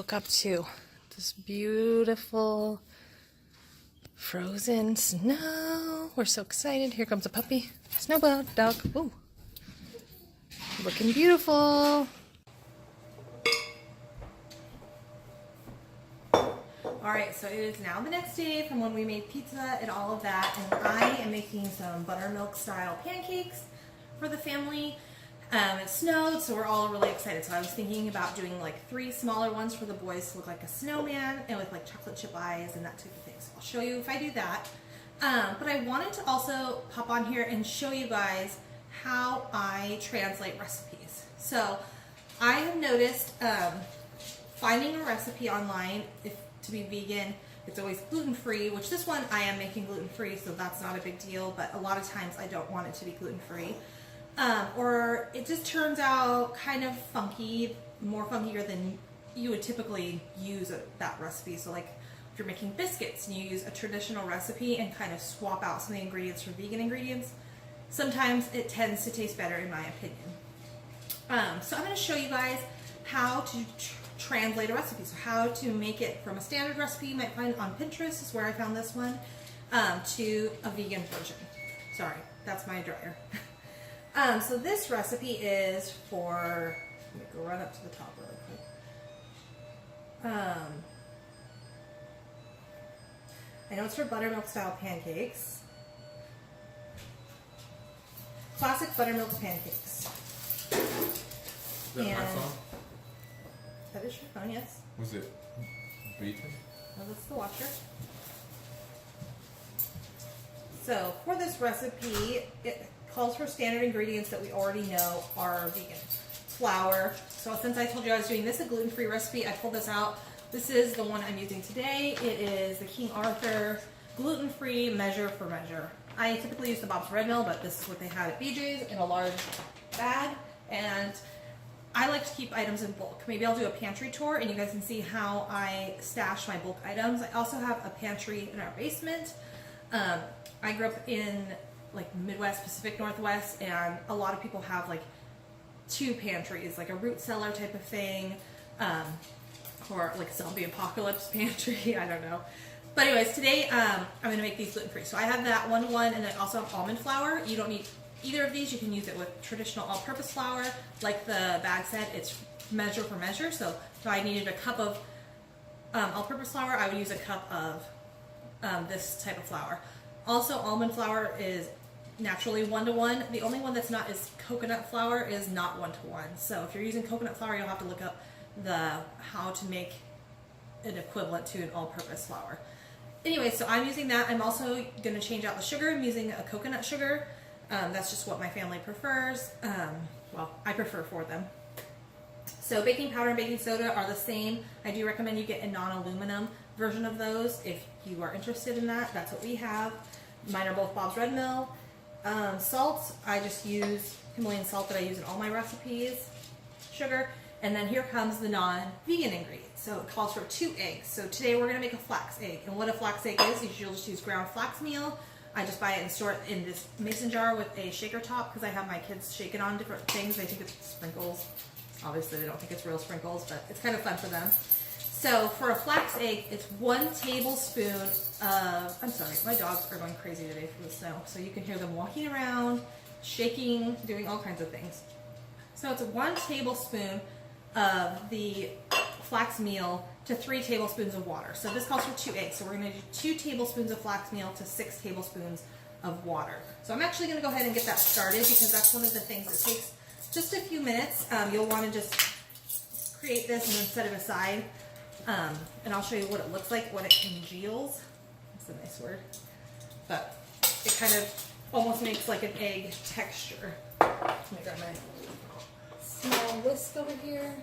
woke up to this beautiful frozen snow. We're so excited. Here comes a puppy. Snow dog. Ooh. Looking beautiful. Alright, so it is now the next day from when we made pizza and all of that, and I am making some buttermilk style pancakes for the family. It snowed, so we're all really excited. So I was thinking about doing like 3 smaller ones for the boys to look like a snowman and with like chocolate chip eyes and that type of thing. So I'll show you if I do that. But I wanted to also pop on here and show you guys how I translate recipes. So I have noticed finding a recipe online, if to be vegan, it's always gluten-free, which this one I am making gluten-free, so that's not a big deal, but a lot of times I don't want it to be gluten-free. Or it just turns out kind of funky, more funkier than you would typically use that recipe. So like if you're making biscuits and you use a traditional recipe and kind of swap out some of the ingredients for vegan ingredients, sometimes it tends to taste better in my opinion. So I'm going to show you guys how to translate a recipe. So how to make it from a standard recipe you might find on Pinterest is where I found this one, to a vegan version. Sorry, that's my dryer. So this recipe is for, let me go run up to the top real quick. I know it's for buttermilk style pancakes. Classic buttermilk pancakes. Is that my phone? That is your phone, yes. Was it beeping? No, that's the washer. So for this recipe, it calls for standard ingredients that we already know are vegan. Flour. So since I told you I was doing this a gluten-free recipe, I pulled this out. This is the one I'm using today. It is the King Arthur gluten-free measure for measure. I typically use the Bob's Red Mill, but this is what they have at BJ's in a large bag. And I like to keep items in bulk. Maybe I'll do a pantry tour and you guys can see how I stash my bulk items. I also have a pantry in our basement. I grew up in like Midwest, Pacific Northwest, and a lot of people have like 2 pantries, like a root cellar type of thing, or like a zombie apocalypse pantry, I don't know. But anyways, today I'm going to make these gluten-free. So I have that one, and I also have almond flour. You don't need either of these. You can use it with traditional all-purpose flour. Like the bag said, it's measure for measure. So if I needed a cup of all-purpose flour, I would use a cup of this type of flour. Also, almond flour is naturally 1-to-1. The only one that's not is coconut flour is not 1-to-1. So if you're using coconut flour, you'll have to look up how to make an equivalent to an all-purpose flour. Anyway, so I'm using that. I'm also going to change out the sugar. I'm using a coconut sugar. That's just what my family prefers. Well, I prefer for them. So baking powder and baking soda are the same. I do recommend you get a non-aluminum version of those if you are interested in that. That's what we have. Mine are both Bob's Red Mill. Salt, I just use Himalayan salt that I use in all my recipes. Sugar. And then here comes the non-vegan ingredient. So it calls for 2 eggs. So today we're going to make a flax egg. And what a flax egg is you'll just use ground flax meal. I just buy it and store it in this mason jar with a shaker top because I have my kids shaking on different things. They think it's sprinkles. Obviously they don't think it's real sprinkles, but it's kind of fun for them. So for a flax egg, it's 1 tablespoon of, I'm sorry, my dogs are going crazy today for the snow. So you can hear them walking around, shaking, doing all kinds of things. So it's 1 tablespoon of the flax meal to 3 tablespoons of water. So this calls for 2 eggs. So we're going to do 2 tablespoons of flax meal to 6 tablespoons of water. So I'm actually going to go ahead and get that started because that's one of the things that takes just a few minutes. You'll want to just create this and then set it aside. And I'll show you what it looks like when it congeals. That's a nice word. But it kind of almost makes like an egg texture. Let me grab my small whisk over here.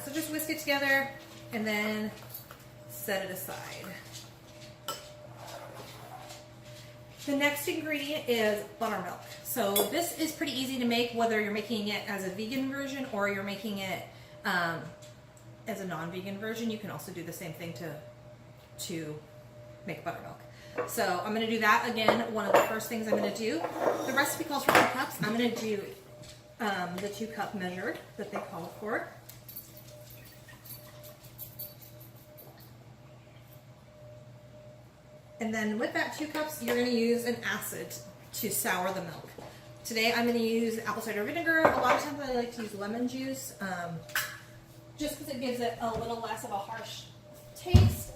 So just whisk it together and then set it aside. The next ingredient is buttermilk. So this is pretty easy to make whether you're making it as a vegan version or you're making it as a non-vegan version. You can also do the same thing to make buttermilk. So I'm going to do that again. One of the first things I'm going to do, the recipe calls for 2 cups. I'm going to do the 2-cup measure that they call for. And then with that 2 cups, you're going to use an acid to sour the milk. Today I'm going to use apple cider vinegar. A lot of times I like to use lemon juice, just because it gives it a little less of a harsh taste.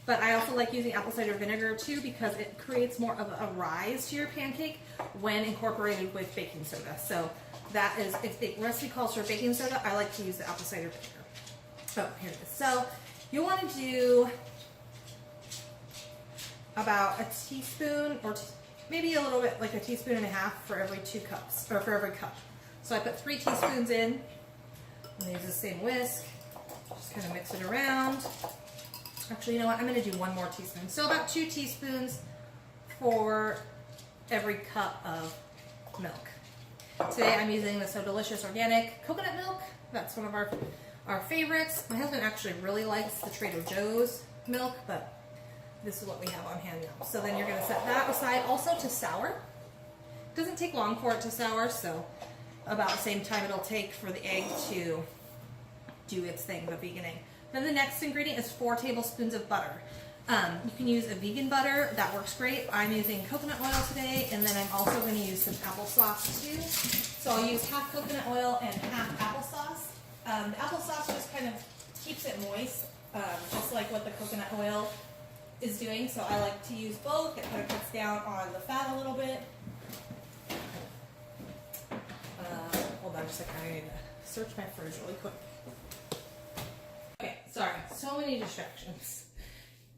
But I also like using apple cider vinegar too, because it creates more of a rise to your pancake when incorporated with baking soda. So that is, if the recipe calls for baking soda, I like to use the apple cider vinegar. Oh, here it is. So you want to do about a teaspoon, or maybe a little bit, like a teaspoon and a half for every 2 cups, or for every cup. So I put 3 teaspoons in. I'm going to use the same whisk. Just kind of mix it around. Actually, you know what? I'm going to do 1 more teaspoon. So about 2 teaspoons for every cup of milk. Today I'm using the So Delicious organic coconut milk. That's one of our favorites. My husband actually really likes the Trader Joe's milk, but this is what we have on hand now. So then you're going to set that aside also to sour. It doesn't take long for it to sour, so about the same time it'll take for the egg to do its thing, the vegan egg. Then the next ingredient is 4 tablespoons of butter. You can use a vegan butter, that works great. I'm using coconut oil today, and then I'm also going to use some applesauce too. So I'll use half coconut oil and half applesauce. The applesauce just kind of keeps it moist, just like what the coconut oil is doing. So I like to use both. It kind of cuts down on the fat a little bit. Hold on just a second, I need to search my fridge really quick. Okay, sorry, so many distractions.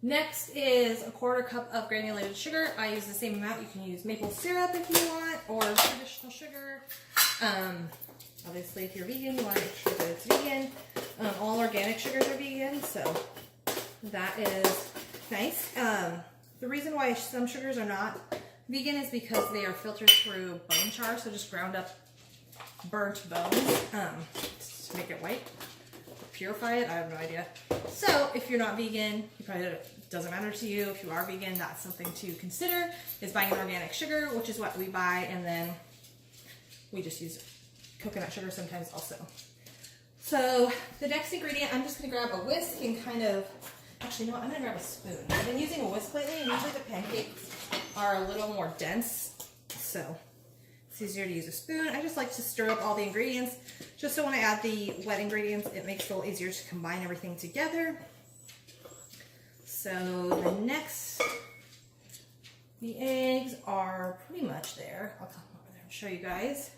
Next is a 1/4 cup of granulated sugar. I use the same amount. You can use maple syrup if you want, or traditional sugar. Obviously, if you're vegan, you want to make sure that it's vegan. All organic sugars are vegan, so that is nice. The reason why some sugars are not vegan is because they are filtered through bone char, so just ground up burnt bones to make it white. Purify it, I have no idea. So if you're not vegan, it doesn't matter to you. If you are vegan, that's something to consider, is buying an organic sugar, which is what we buy, and then we just use coconut sugar sometimes also. So the next ingredient, I'm just going to grab a whisk and kind of, actually, you know what, I'm going to grab a spoon. I've been using a whisk lately, and usually the pancakes are a little more dense, so it's easier to use a spoon. I just like to stir up all the ingredients, just so when I add the wet ingredients, it makes it a little easier to combine everything together. So the next, the eggs are pretty much there. I'll come over there and show you guys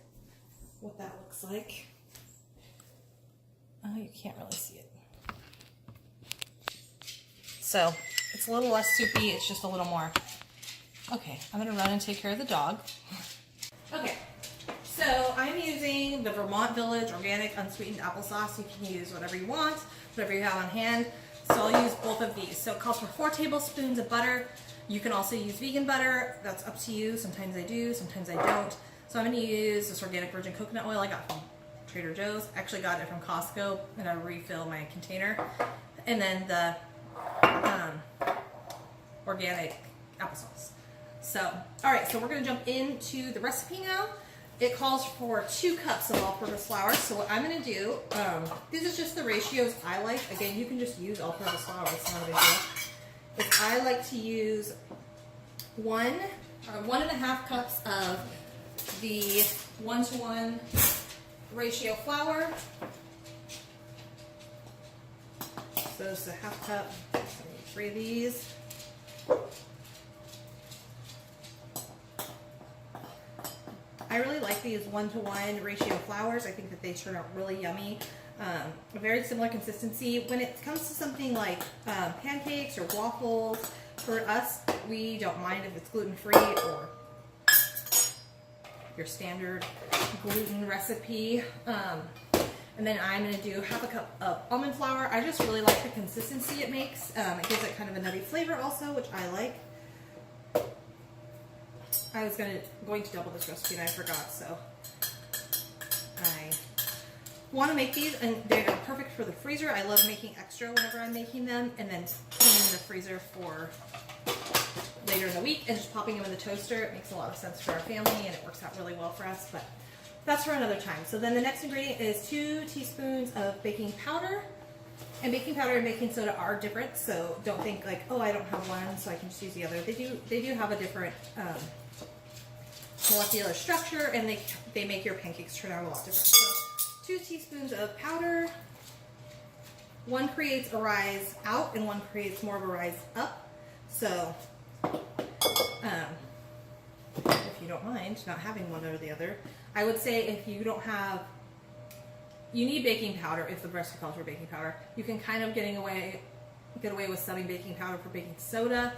what that looks like. Oh, you can't really see it. So it's a little less soupy, it's just a little more. Okay, I'm gonna run and take care of the dog. Okay, so I'm using the Vermont Village organic unsweetened applesauce. You can use whatever you want, whatever you have on hand. So I'll use both of these. So it calls for 4 tablespoons of butter. You can also use vegan butter. That's up to you. Sometimes I do, sometimes I don't. So I'm going to use this organic virgin coconut oil I got from Trader Joe's. I actually got it from Costco, and I refill my container. And then the organic applesauce. So, all right, so we're going to jump into the recipe now. It calls for 2 cups of all-purpose flour. So what I'm going to do, this is just the ratios I like. Again, you can just use all-purpose flour. It's not a big deal. I like to use 1.5 cups of the 1-to-1 ratio flour. So this is a 1/2 cup. So I need 3 of these. I really like these 1-to-1 ratio flours. I think that they turn out really yummy. A very similar consistency. When it comes to something like pancakes or waffles, for us, we don't mind if it's gluten-free or your standard gluten recipe. And then I'm going to do 1/2 cup of almond flour. I just really like the consistency it makes. It gives it kind of a nutty flavor also, which I like. I was going to double this recipe and I forgot, so I want to make these, and they're perfect for the freezer. I love making extra whenever I'm making them, and then putting them in the freezer for later in the week and just popping them in the toaster. It makes a lot of sense for our family, and it works out really well for us. But that's for another time. So then the next ingredient is 2 teaspoons of baking powder. And baking powder and baking soda are different, so don't think like, oh, I don't have one, so I can just use the other. They do have a different molecular structure, and they make your pancakes turn out a lot different. So 2 teaspoons of powder. One creates a rise out, and one creates more of a rise up. So if you don't mind not having one or the other, I would say if you don't have, you need baking powder if the recipe calls for baking powder. You can kind of get away with subbing baking powder for baking soda,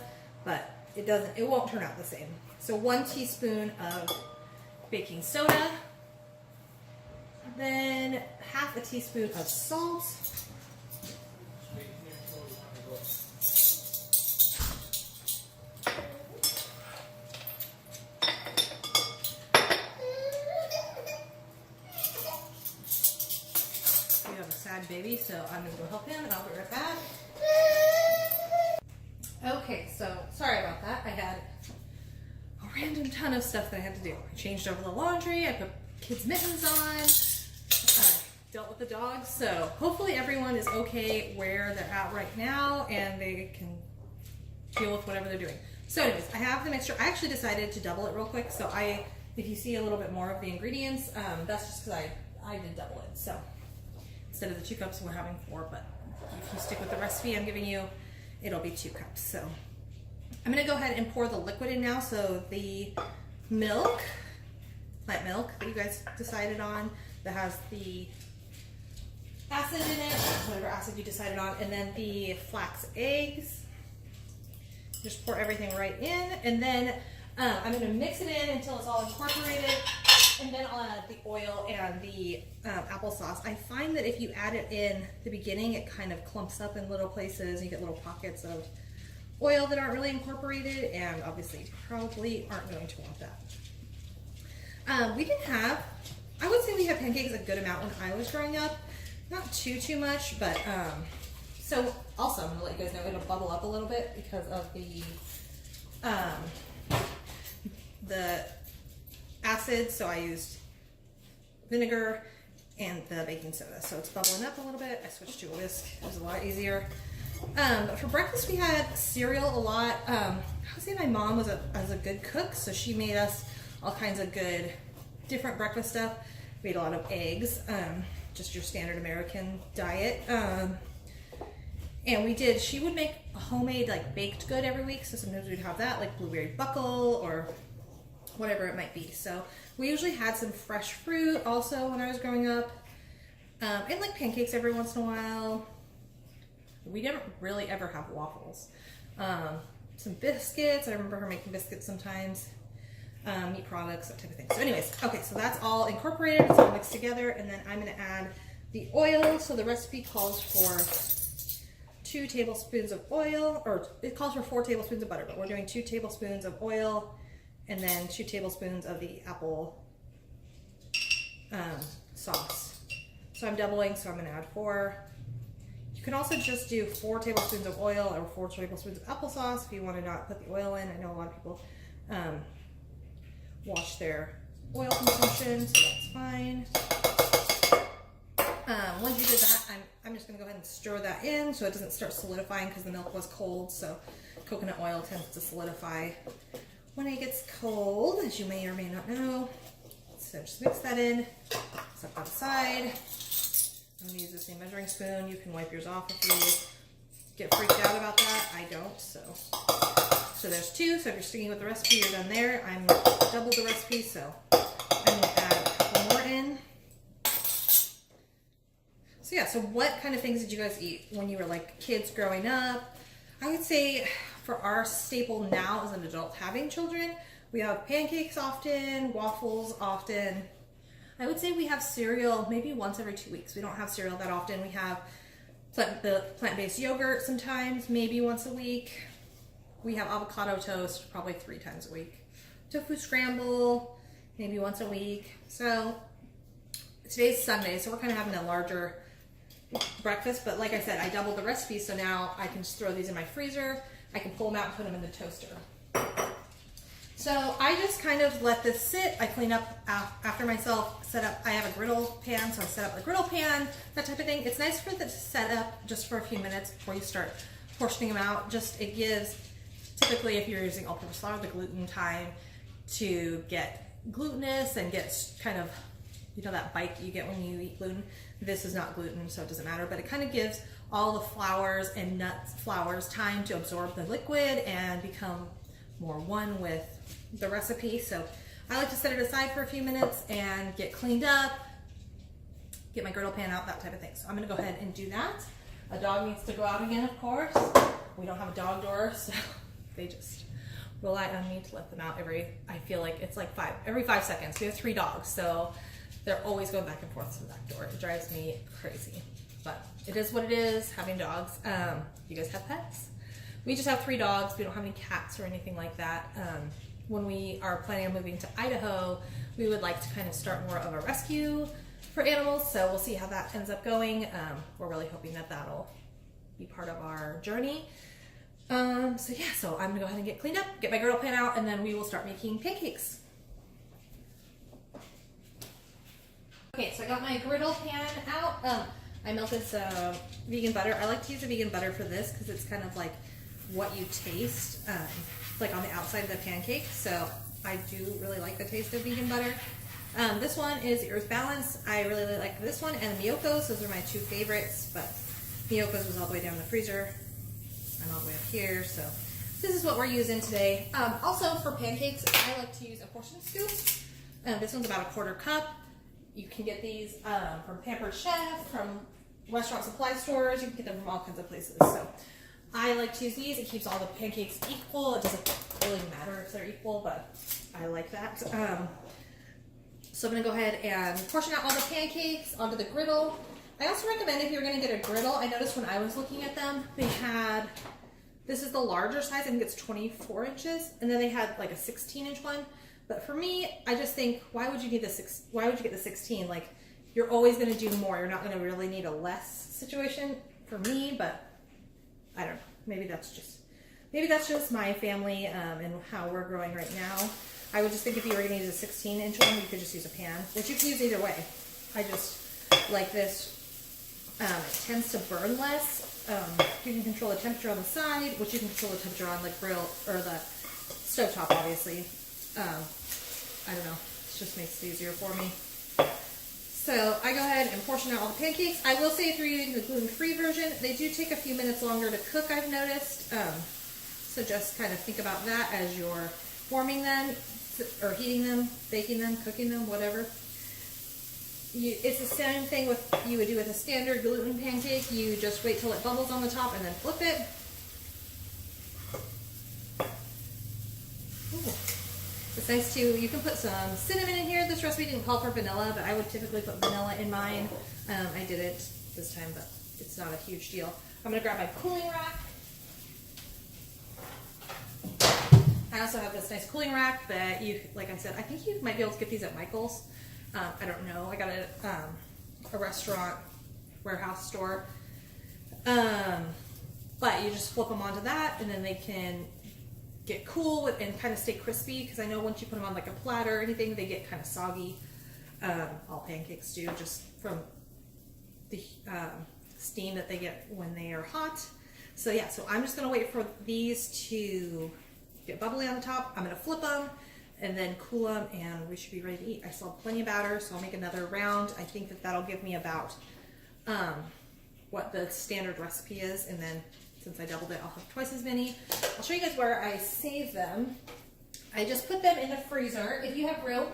but it won't turn out the same. So 1 teaspoon of baking soda, then half a teaspoon of salt, baby, so I'm gonna go help him and I'll be right back. Okay, so sorry about that. I had a random ton of stuff that I had to do. I changed over the laundry, I put kids' mittens on, I dealt with the dogs, so hopefully everyone is okay where they're at right now and they can deal with whatever they're doing. So anyways, I have the mixture. I actually decided to double it real quick, so if you see a little bit more of the ingredients, that's just because I did double it. So instead of the 2 cups, we're having 4, but if you stick with the recipe I'm giving you, it'll be 2 cups. So I'm gonna go ahead and pour the liquid in now. So the milk, plant milk that you guys decided on, that has the acid in it, whatever acid you decided on, and then the flax eggs. Just pour everything right in, and then I'm gonna mix it in until it's all incorporated. And then I'll add the oil and the applesauce. I find that if you add it in the beginning, it kind of clumps up in little places. You get little pockets of oil that aren't really incorporated, and obviously you probably aren't going to want that. We can have, I would say we had pancakes a good amount when I was growing up. Not too much, but so also I'm gonna let you guys know it'll bubble up a little bit because of the acid, so I used vinegar and the baking soda. So it's bubbling up a little bit. I switched to a whisk. It was a lot easier. But for breakfast we had cereal a lot. I would say my mom was a good cook, so she made us all kinds of good different breakfast stuff. We ate a lot of eggs, just your standard American diet. And she would make a homemade like baked good every week, so sometimes we'd have that, like blueberry buckle or whatever it might be. So we usually had some fresh fruit also when I was growing up, and like pancakes every once in a while. We didn't really ever have waffles. Some biscuits, I remember her making biscuits sometimes, meat products, that type of thing. So anyways, okay, so that's all incorporated, it's all mixed together, and then I'm gonna add the oil. So the recipe calls for 2 tablespoons of oil, or it calls for 4 tablespoons of butter, but we're doing 2 tablespoons of oil, and then 2 tablespoons of the apple sauce. So I'm doubling, so I'm gonna add 4. You can also just do 4 tablespoons of oil or 4 tablespoons of applesauce if you want to not put the oil in. I know a lot of people watch their oil consumption, so that's fine. Once you did that, I'm just gonna go ahead and stir that in so it doesn't start solidifying because the milk was cold, so coconut oil tends to solidify when it gets cold, as you may or may not know. So just mix that in, set that aside. I'm gonna use the same measuring spoon. You can wipe yours off if you get freaked out about that. I don't, so there's 2. So if you're sticking with the recipe, you're done there. I'm double the recipe, so I'm gonna add a couple more in. So yeah, so what kind of things did you guys eat when you were like kids growing up? I would say for our staple now as an adult having children, we have pancakes often, waffles often. I would say we have cereal maybe once every 2 weeks. We don't have cereal that often. We have plant-based yogurt sometimes, maybe once a week. We have avocado toast probably 3 times a week. Tofu scramble, maybe once a week. So today's Sunday, so we're kind of having a larger breakfast, but like I said, I doubled the recipe, so now I can just throw these in my freezer. I can pull them out and put them in the toaster. So I just kind of let this sit. I clean up after myself, set up, I have a griddle pan, so I set up the griddle pan, that type of thing. It's nice for this to set up just for a few minutes before you start portioning them out. Just, it gives, typically if you're using all-purpose flour, the gluten time to get glutinous and get kind of, you know, that bite you get when you eat gluten. This is not gluten, so it doesn't matter, but it kind of gives all the flours and nuts, flours time to absorb the liquid and become more one with the recipe. So I like to set it aside for a few minutes and get cleaned up, get my griddle pan out, that type of thing. So I'm gonna go ahead and do that. A dog needs to go out again, of course. We don't have a dog door, so they just rely on me to let them out I feel like it's like every 5 seconds. We have 3 dogs, so they're always going back and forth to the back door. It drives me crazy, but it is what it is, having dogs. You guys have pets? We just have 3 dogs. We don't have any cats or anything like that. When we are planning on moving to Idaho, we would like to kind of start more of a rescue for animals, so we'll see how that ends up going. We're really hoping that that'll be part of our journey. So yeah, so I'm gonna go ahead and get cleaned up, get my griddle pan out, and then we will start making pancakes. Okay, so I got my griddle pan out. I melted some vegan butter. I like to use a vegan butter for this because it's kind of like what you taste, like on the outside of the pancake. So I do really like the taste of vegan butter. This one is the Earth Balance. I really like this one, and the Miyoko's. Those are my 2 favorites, but Miyoko's was all the way down in the freezer. I'm all the way up here, so this is what we're using today. Also for pancakes, I like to use a portion scoop. This one's about a 1/4 cup. You can get these from Pampered Chef, from restaurant supply stores. You can get them from all kinds of places. So I like to use these. It keeps all the pancakes equal. It doesn't really matter if they're equal, but I like that. So I'm gonna go ahead and portion out all the pancakes onto the griddle. I also recommend if you're gonna get a griddle, I noticed when I was looking at them, they had, this is the larger size, I think it's 24 inches, and then they had like a 16-inch one. But for me, I just think, why would you get the 16? Like, you're always gonna do more. You're not gonna really need a less situation for me, but I don't know. Maybe that's just my family and how we're growing right now. I would just think if you were gonna use a 16-inch one, you could just use a pan, which you can use either way. I just like this. It tends to burn less. You can control the temperature on the side, which you can control the temperature on the grill or the stovetop, obviously. I don't know. It just makes it easier for me. So I go ahead and portion out all the pancakes. I will say if you're using the gluten-free version, they do take a few minutes longer to cook, I've noticed. So just kind of think about that as you're warming them, or heating them, baking them, cooking them, whatever. It's the same thing with you would do with a standard gluten pancake. You just wait till it bubbles on the top and then flip it. Ooh. It's nice too. You can put some cinnamon in here. This recipe didn't call for vanilla, but I would typically put vanilla in mine. I did it this time, but it's not a huge deal. I'm gonna grab my cooling rack. I also have this nice cooling rack that you, like I said, I think you might be able to get these at Michael's. I don't know. I got it at a restaurant warehouse store. But you just flip them onto that, and then they can get cool and kind of stay crispy, because I know once you put them on like a platter or anything, they get kind of soggy. All pancakes do, just from the steam that they get when they are hot. So yeah, so I'm just going to wait for these to get bubbly on the top. I'm going to flip them and then cool them, and we should be ready to eat. I still have plenty of batter, so I'll make another round. I think that that'll give me about what the standard recipe is, and then since I doubled it, I'll have twice as many. I'll show you guys where I save them. I just put them in the freezer. If you have room,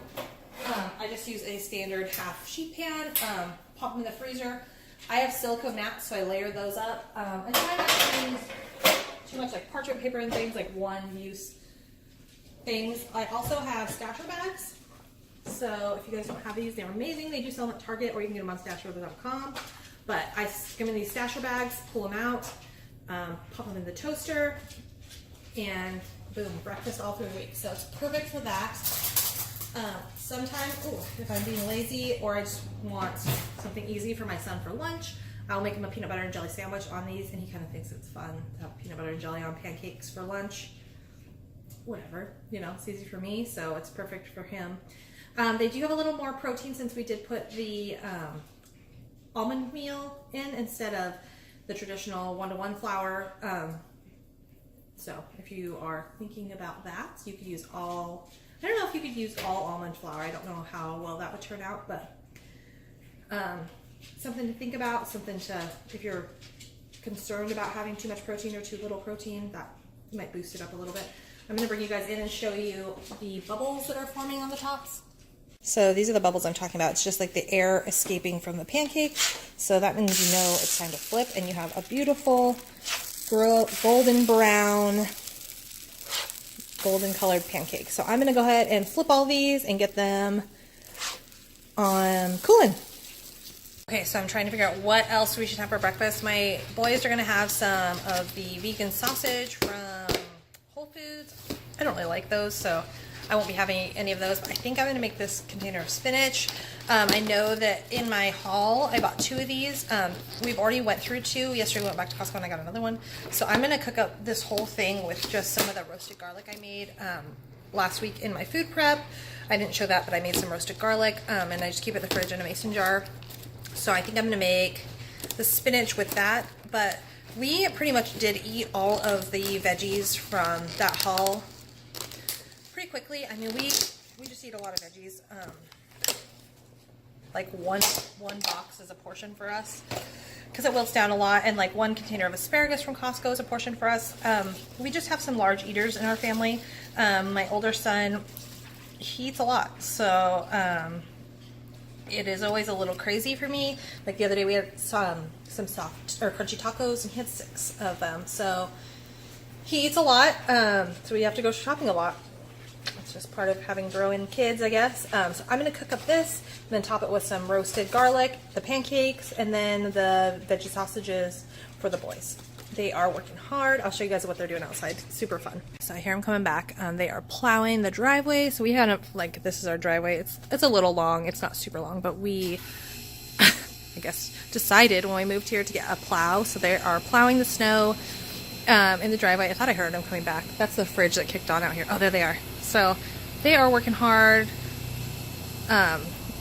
I just use a standard half sheet pan, pop them in the freezer. I have silicone mats, so I layer those up. I try not to use too much like parchment paper and things, like one-use things. I also have stasher bags. So if you guys don't have these, they're amazing. They do sell them at Target, or you can get them on stasher.com. But I skim in these stasher bags, pull them out, pop them in the toaster, and boom, breakfast all through the week. So it's perfect for that. Sometimes, if I'm being lazy or I just want something easy for my son for lunch, I'll make him a peanut butter and jelly sandwich on these, and he kind of thinks it's fun to have peanut butter and jelly on pancakes for lunch. whatever, you know, it's easy for me, so it's perfect for him. They do have a little more protein since we did put the almond meal in instead of the traditional 1-to-1 flour. So if you are thinking about that, you could use all, I don't know if you could use all almond flour. I don't know how well that would turn out, but something to think about, something to, if you're concerned about having too much protein or too little protein, that might boost it up a little bit. I'm going to bring you guys in and show you the bubbles that are forming on the tops. So these are the bubbles I'm talking about. It's just like the air escaping from the pancake. So that means you know it's time to flip, and you have a beautiful golden brown, golden colored pancake. So I'm going to go ahead and flip all these and get them on cooling. Okay, so I'm trying to figure out what else we should have for breakfast. My boys are going to have some of the vegan sausage from Whole Foods. I don't really like those, so I won't be having any of those, but I think I'm going to make this container of spinach. I know that in my haul, I bought 2 of these. We've already went through 2. Yesterday we went back to Costco and I got another one. So I'm going to cook up this whole thing with just some of the roasted garlic I made last week in my food prep. I didn't show that, but I made some roasted garlic, and I just keep it in the fridge in a mason jar. So I think I'm going to make the spinach with that, but we pretty much did eat all of the veggies from that haul pretty quickly. I mean, we just eat a lot of veggies. Like one box is a portion for us because it wilts down a lot, and like 1 container of asparagus from Costco is a portion for us. We just have some large eaters in our family. My older son, he eats a lot, so it is always a little crazy for me. Like the other day we had some soft or crunchy tacos, and he had 6 of them. So he eats a lot, so we have to go shopping a lot. It's just part of having growing kids, I guess. So I'm going to cook up this and then top it with some roasted garlic, the pancakes, and then the veggie sausages for the boys. They are working hard. I'll show you guys what they're doing outside. Super fun. So I hear them coming back. They are plowing the driveway. So we had this is our driveway. It's a little long. It's not super long, but we, I guess, decided when we moved here to get a plow. So they are plowing the snow in the driveway. I thought I heard them coming back. That's the fridge that kicked on out here. Oh, there they are. So they are working hard.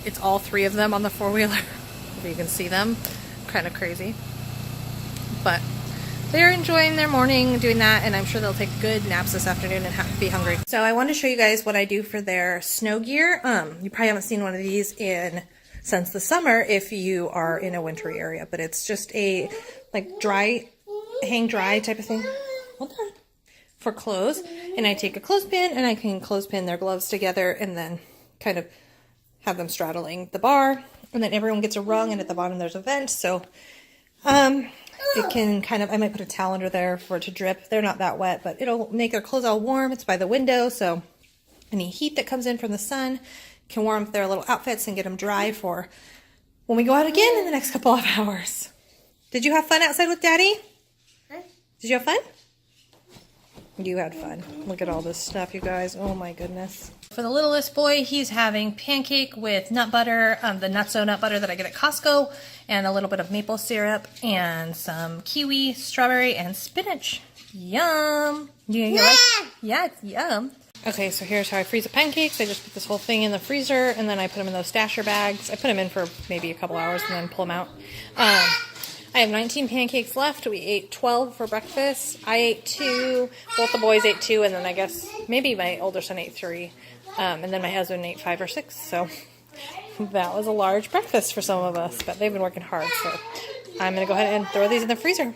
It's all 3 of them on the 4-wheeler. If you can see them. Kind of crazy. But they're enjoying their morning doing that, and I'm sure they'll take good naps this afternoon and be hungry. So I wanted to show you guys what I do for their snow gear. You probably haven't seen one of these since the summer if you are in a wintry area, but it's just a like hang dry type of thing. Hold on. For clothes, and I take a clothespin and I can clothespin their gloves together and then kind of have them straddling the bar, and then everyone gets a rung, and at the bottom there's a vent, so it can kind of, I might put a towel under there for it to drip. They're not that wet, but it'll make their clothes all warm. It's by the window, so any heat that comes in from the sun can warm up their little outfits and get them dry for when we go out again in the next couple of hours. Did you have fun outside with Daddy? Huh? Did you have fun? You had fun. Look at all this stuff, you guys. Oh my goodness. For the littlest boy, he's having pancake with nut butter, the Nutso nut butter that I get at Costco, and a little bit of maple syrup, and some kiwi, strawberry, and spinach. Yum! You like? Yeah, it's yum. Okay, so here's how I freeze the pancakes. I just put this whole thing in the freezer, and then I put them in those stasher bags. I put them in for maybe a couple hours and then pull them out. I have 19 pancakes left. We ate 12 for breakfast. I ate 2. Both the boys ate 2, and then I guess maybe my older son ate 3. And then my husband ate 5 or 6. So that was a large breakfast for some of us, but they've been working hard. So I'm going to go ahead and throw these in the freezer.